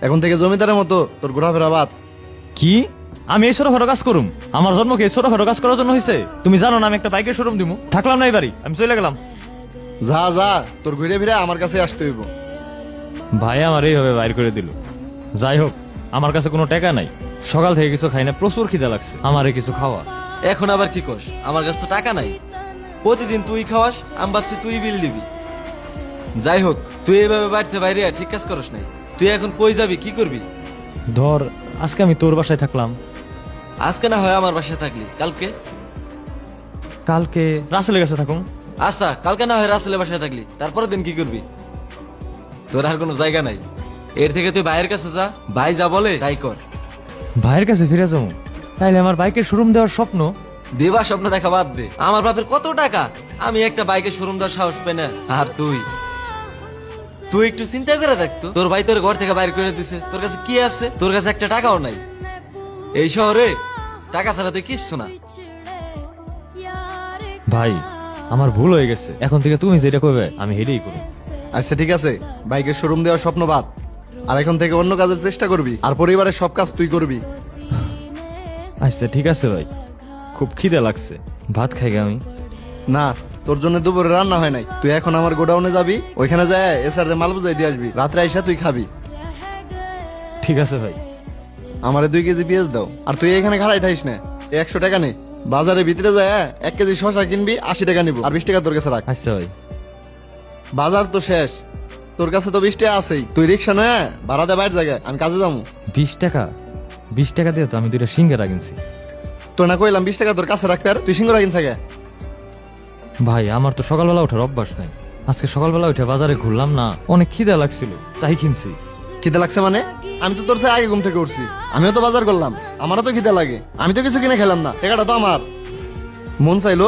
এখন থেকে জমিদারের মতো তোর ঘোরাফেরা বাদ। কি আমি এই ছোটখাটো কাজ করুম? আমার জন্ম কি এই ছোটখাটো কাজ করার জন্য হয়েছে? তুমি জানো না আমি একটা বাইকের শোরুম দিমু? থাকলাম না এই বাড়ি, আমি চলে গেলাম। যা যা, তোর ঘুরে ফিরে আমার কাছে আসতে হইব। ভাই আমার এইভাবে বাইর করে দিল। যাই হোক, আমার কাছে কোনো টাকা নাই, সকাল থেকে কিছু খাই না, প্রচুর খিদা লাগছে, আমারে কিছু খাওয়া। এখন আবার কি কস? আমার কাছে তো টাকা নাই, প্রতিদিন তুই খাওয়াস, আমি ভাবছি তুই বিল দিবি। যাই হোক, তুই এইভাবে বাড়িতে বাইরে ঠিক কাজ করস নাই। তুই এখন কই যাবি, কি করবি? ধর আজকে আমি তোর বাসায় থাকলাম, আজকে না হয় আমার বাসায় থাকলি, কালকে? কালকে রাসেলের কাছে থাকুন। আচ্ছা, কালকে না হয় রাসেলের বাসায় থাকলি, তারপরের দিন কি করবি? তোর আর কোনো জায়গা নাই, এর থেকে তুই ভাইয়ের কাছে যা, ভাই যা বলে তাই কর। ভাইয়ের কাছে ফিরে যাবো? তাইলে আমার বাইকের শোরুম দেওয়ার স্বপ্ন? দেবা স্বপ্ন দেখা বাদ দে, আমার বাপের কত টাকা, আমি একটা বাইকের শোরুম দেওয়ার সাহস পাই না। আর তুই তুই একটু চিন্তা করে দেখতো, তোর ভাই তোর ঘর থেকে বাইর করে দিছে, তোর কাছে কি আছে? তোর কাছে একটা টাকাও নাই। এই শহরে টাকা ছাড়া তুই কিচ্ছু না। ভাই আমার ভুল হয়ে গেছে, এখন থেকে তুমি যেটা করবে আমি হেডেই করব। আচ্ছা ঠিক আছে, বাইকের শোরুম দেওয়ার স্বপ্ন বাদ, আর এখন থেকে অন্য কাজের চেষ্টা করবি, আর পরিবারের সব কাজ তুই করবি। আচ্ছা ঠিক আছে ভাই, খুব খিদে লাগছে, ভাত খাই গে আমি। না, তোর জন্য দুপুরে রান্না হয় নাই, তুই এখন আমার গোডাউনে যাবি, ওইখানে যায় এসআর মাল বুঝাই দিয়ে আসবি, রাত্রে আইসা তুই খাবি। ঠিক আছে ভাই। আমারে 2 কেজি পেঁয়াজ দাও, আর তুই এখানে খাড়াই থাইস না, 100 টাকা নে, বাজারে ভিতরে যায় 1 কেজি শসা কিনবি, 80 টাকা নিবো, আর 20 টাকা তোর কাছে রাখ। আচ্ছা ভাই। বাজার তো শেষ, তোর কাছে তো 20 টাকা আছেই, তুই রিক্সা নয় ভাড়া দে বাইরের জায়গায়, আমি কাজে যাবো। 20 টাকা? 20 টাকা দিয়ে তো আমি 2টা সিঙ্গারা কিনছি। তো না কইলাম 20 টাকা তোর কাছে রাখতে, আর তুই সিঙ্গুরা কিনছে গে। ভাই আমার তো সকালবেলা ওঠার অভ্যাস নাই, আজকে সকালবেলা উঠে বাজারে ঘুরলাম না, অনেক খিদা লাগছিল তাই কিনছি। খিদে লাগছে মানে? আমি তো তোর চেয়ে আগে ঘুম থেকে উঠছি, আমিও তো বাজার করলাম, আমারও তো খিদে লাগে, আমি তো কিছু কিনে খেলাম না, টাকাটা তো আমার। মন চাইলো